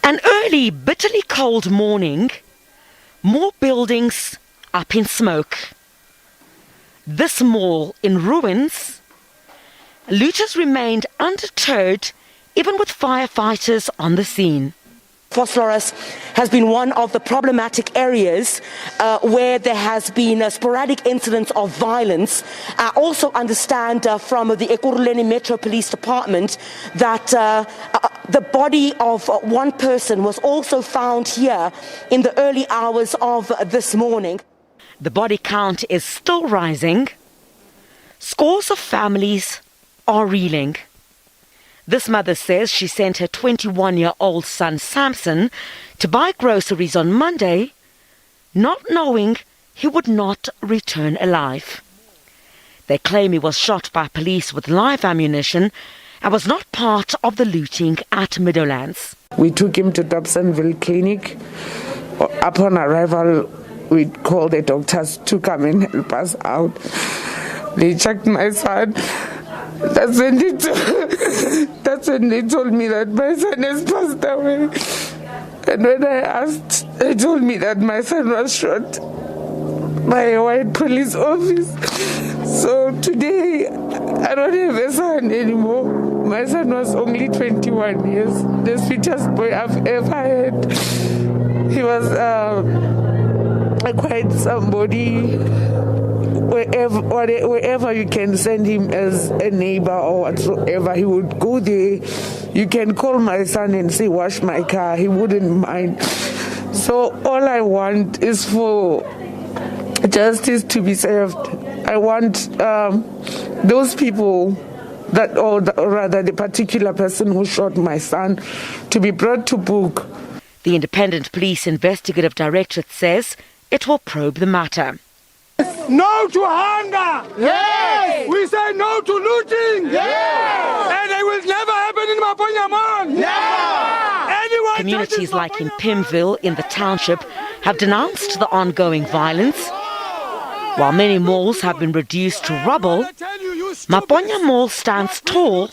An early, bitterly cold morning, more buildings up in smoke. This mall in ruins. Looters remained undeterred, even with firefighters on the scene. Phosphorus has been one of the problematic areas where there has been sporadic incidents of violence. I also understand from the Ekurhuleni Metro Police Department that the body of one person was also found here in the early hours of this morning. The body count is still rising. Scores of families are reeling. This mother says she sent her 21-year-old son Samson to buy groceries on Monday, not knowing he would not return alive. They claim he was shot by police with live ammunition and was not part of the looting at Meadowlands. We took him to Dobsonville Clinic. Upon arrival, we called the doctors to come and help us out. They checked my son. That's when they told me that my son has passed away. And when I asked, they told me that my son was shot by a white police office. So today, I don't have a son anymore. My son was only 21 years, the sweetest boy I've ever had. He was quite somebody. Wherever you can send him as a neighbor or whatsoever, he would go there. You can call my son and say, wash my car. He wouldn't mind. So all I want is for justice to be served. I want those people or rather the particular person who shot my son to be brought to book. The Independent Police Investigative Directorate says it will probe the matter. No to hunger! Yes! We say no to looting! Yes! And it will never happen in Maponyamon! Never! Communities like in Pimville in the township have denounced the ongoing violence. While many malls have been reduced to rubble, Maponya Mall stands tall,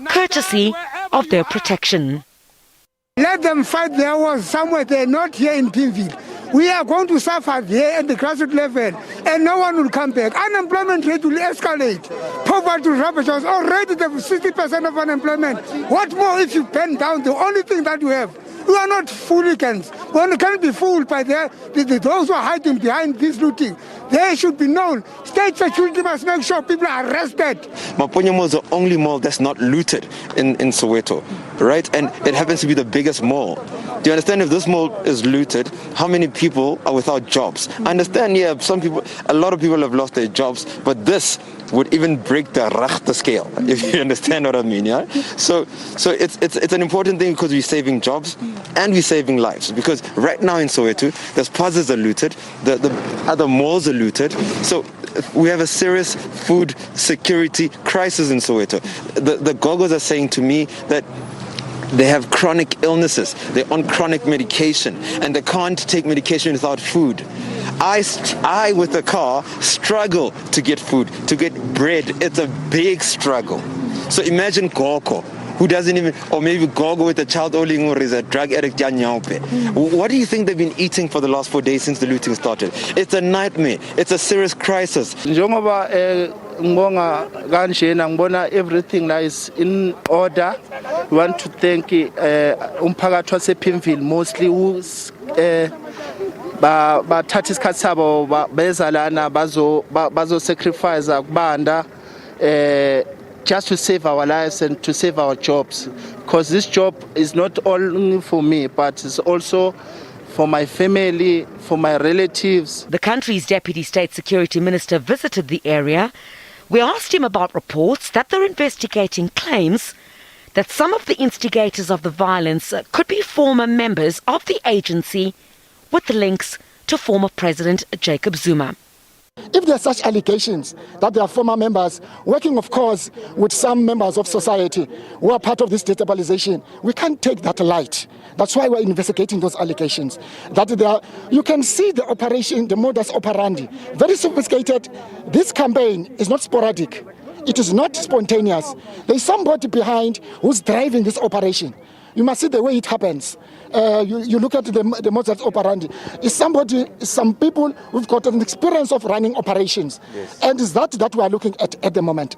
courtesy of their protection. Let them fight their wars somewhere. They're not here in Pimville. We are going to suffer here at the grassroots level, and no one will come back. Unemployment rate will escalate. Poverty will ravage us. Already the 60% of unemployment. What more if you bend down the only thing that you have? We are not fooligans. One can't be fooled by those who are hiding behind this looting. They should be known. State security must make sure people are arrested. Maponya Mall is the only mall that's not looted in Soweto, right? And it happens to be the biggest mall. Do you understand? If this mall is looted, how many people are without jobs? I understand, yeah, a lot of people have lost their jobs, but this would even break the Rachte scale, if you understand what I mean, yeah? So it's an important thing because we're saving jobs and we're saving lives. Because right now in Soweto, the plazas are looted, the other malls are looted. So we have a serious food security crisis in Soweto. The gogos are saying to me that they have chronic illnesses, they're on chronic medication, and they can't take medication without food. I, with a car, struggle to get food, to get bread. It's a big struggle. So imagine Gogo, who doesn't even, or maybe Gogo with a child or is a drug addict. What do you think they've been eating for the last 4 days since the looting started? It's a nightmare. It's a serious crisis. Everything now is in order. We want to thank umphakathi wasePimville mostly who's bathatha isikhathi sabo beza lana bazo sacrifice kubanda just to save our lives and to save our jobs, because this job is not only for me but it's also for my family, for my relatives. The country's Deputy State Security Minister visited the area. We asked him about reports that they're investigating claims that some of the instigators of the violence could be former members of the agency with links to former President Jacob Zuma. If there are such allegations that there are former members working, of course, with some members of society who are part of this destabilization, we can't take that light. That's why we're investigating those allegations. You can see the operation, the modus operandi, very sophisticated. This campaign is not sporadic. It is not spontaneous. There's somebody behind who's driving this operation. You must see the way it happens. You look at the modus operandi. Some people who've got an experience of running operations. Yes. And it's that we are looking at the moment.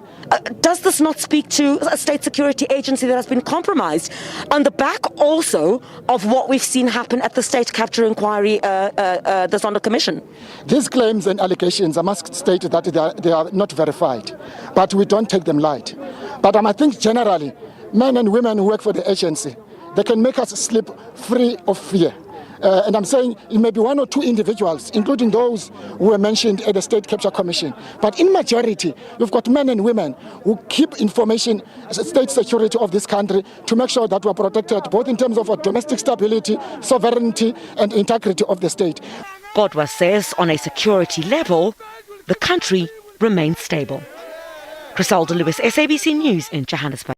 Does this not speak to a state security agency that has been compromised on the back also of what we've seen happen at the state capture inquiry, the Zondo Commission? These claims and allegations, I must state that they are not verified, but we don't take them light. But I think generally, men and women who work for the agency, they can make us sleep free of fear. And I'm saying it may be one or two individuals, including those who were mentioned at the State Capture Commission. But in majority, you've got men and women who keep information, state security of this country to make sure that we're protected, both in terms of our domestic stability, sovereignty, and integrity of the state. Kodwa says on a security level, the country remains stable. Griselda Lewis, SABC News in Johannesburg.